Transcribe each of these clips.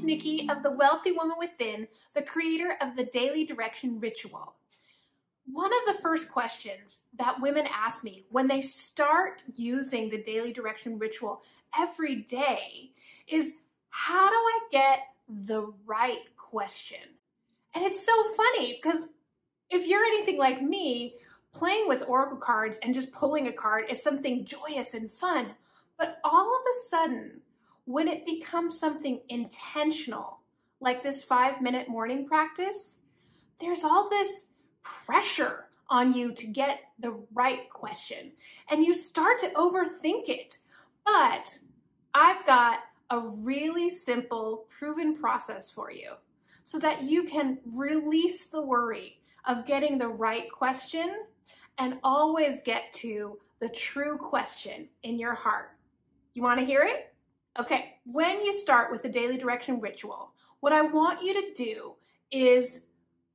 Nikki of The Wealthy Woman Within, the creator of the Daily Direction Ritual. One of the first questions that women ask me when they start using the Daily Direction Ritual every day is, how do I get the right question? And it's so funny because if you're anything like me, playing with oracle cards and just pulling a card is something joyous and fun. But all of a sudden, when it becomes something intentional, like this 5-minute morning practice, there's all this pressure on you to get the right question. And you start to overthink it. But I've got a really simple, proven process for you so that you can release the worry of getting the right question and always get to the true question in your heart. You want to hear it? Okay, when you start with the Daily Direction Ritual, what I want you to do is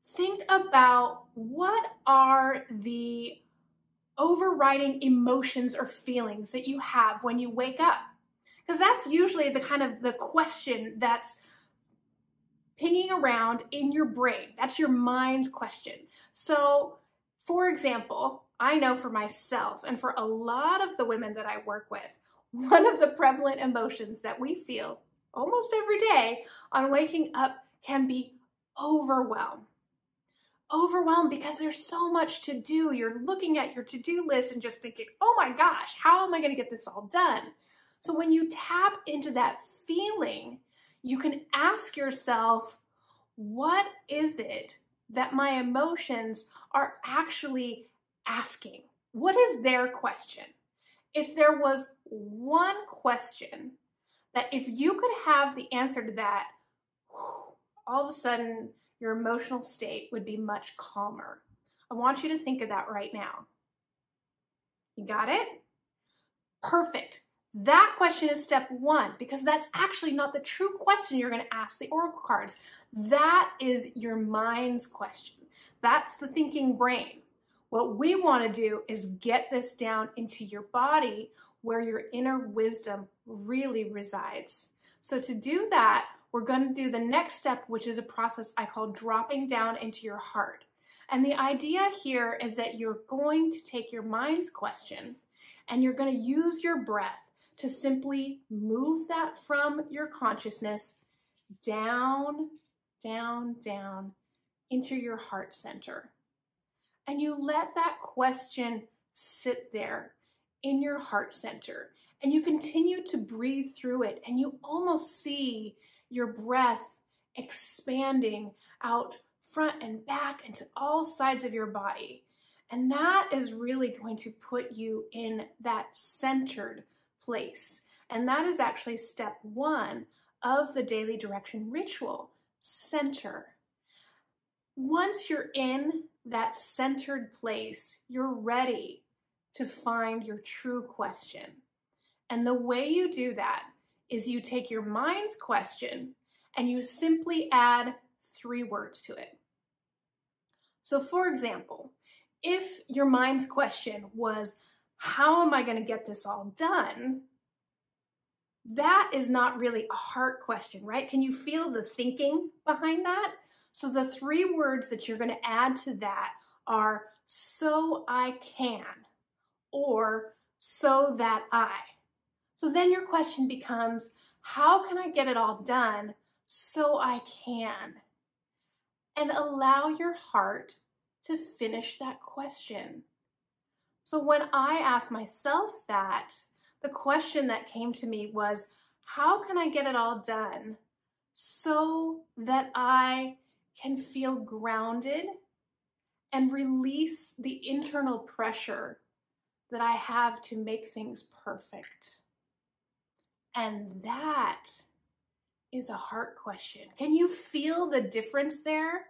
think about what are the overriding emotions or feelings that you have when you wake up. Because that's usually the kind of the question that's pinging around in your brain. That's your mind's question. So, for example, I know for myself and for a lot of the women that I work with, one of the prevalent emotions that we feel almost every day on waking up can be overwhelm. Overwhelmed because there's so much to do. You're looking at your to-do list and just thinking, oh my gosh, how am I going to get this all done? So when you tap into that feeling, you can ask yourself, what is it that my emotions are actually asking? What is their question? If there was one question that if you could have the answer to that, all of a sudden your emotional state would be much calmer. I want you to think of that right now. You got it? Perfect. That question is step one, because that's actually not the true question you're going to ask the oracle cards. That is your mind's question. That's the thinking brain. What we want to do is get this down into your body where your inner wisdom really resides. So to do that, we're going to do the next step, which is a process I call dropping down into your heart. And the idea here is that you're going to take your mind's question and you're going to use your breath to simply move that from your consciousness down, down, down into your heart center. And you let that question sit there in your heart center. And you continue to breathe through it. And you almost see your breath expanding out front and back into all sides of your body. And that is really going to put you in that centered place. And that is actually step one of the Daily Direction Ritual, center. Once you're in that centered place, you're ready to find your true question. And the way you do that is you take your mind's question and you simply add 3 words to it. So for example, if your mind's question was, how am I going to get this all done? That is not really a heart question, right? Can you feel the thinking behind that? So the 3 words that you're going to add to that are so I can, or so that I. So then your question becomes, how can I get it all done so I can? And allow your heart to finish that question. So when I asked myself that, the question that came to me was, how can I get it all done so that I can feel grounded and release the internal pressure that I have to make things perfect? And that is a heart question. Can you feel the difference there?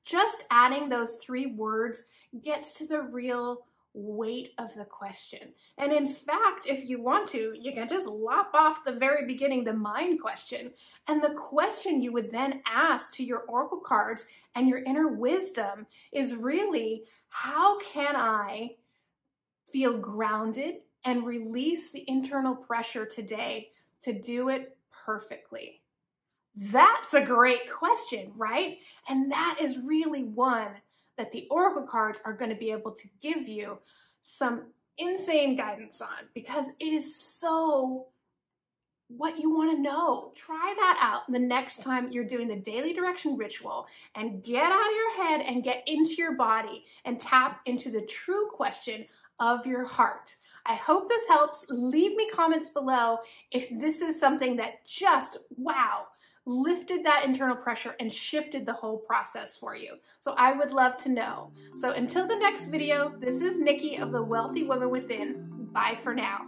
Just adding those 3 words gets to the real weight of the question. And in fact, if you want to, you can just lop off the very beginning, the mind question. And the question you would then ask to your oracle cards and your inner wisdom is really, how can I feel grounded and release the internal pressure today to do it perfectly? That's a great question, right? And that is really one that the Oracle cards are going to be able to give you some insane guidance on, because it is so what you want to know. Try that out the next time you're doing the daily direction ritual, and get out of your head and get into your body and tap into the true question of your heart. I hope this helps. Leave me comments below if this is something that just, wow, lifted that internal pressure and shifted the whole process for you. So I would love to know. So until the next video, this is Nikki of the Wealthy Woman Within. Bye for now.